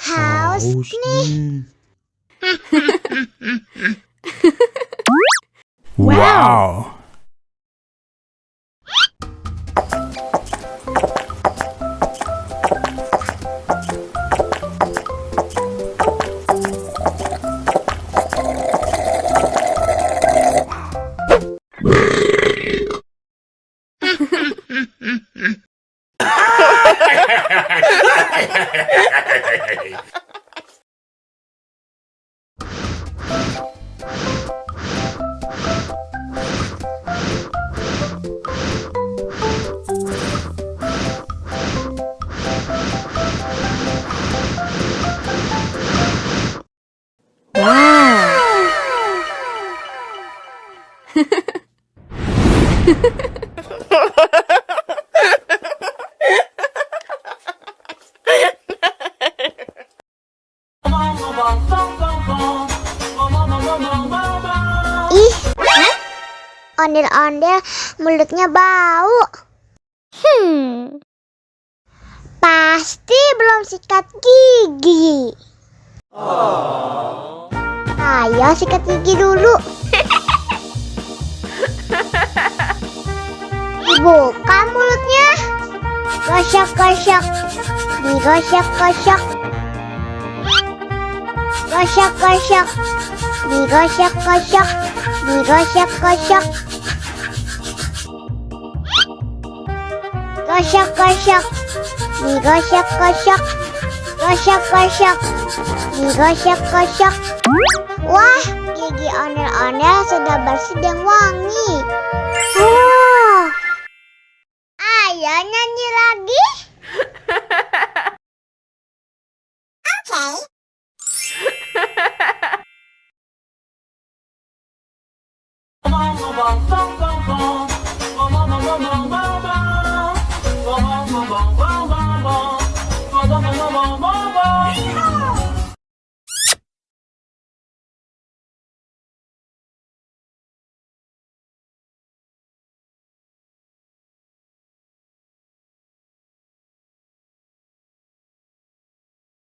Haus nih. Wow. Ih, ondel-ondel mulutnya bau. Pasti belum sikat gigi. Ayo sikat gigi dulu. Dibuka mulutnya. Gosok-gosok. Digosok-gosok. Gosok-gosok. Digosok-gosok. Digosok-gosok. Gosok-gosok. Digosok-gosok. Gosok-gosok. Digosok-gosok. Wah, gigi ondel-ondel sudah bersih dan wangi. Ayo nyanyi lagi. Oke.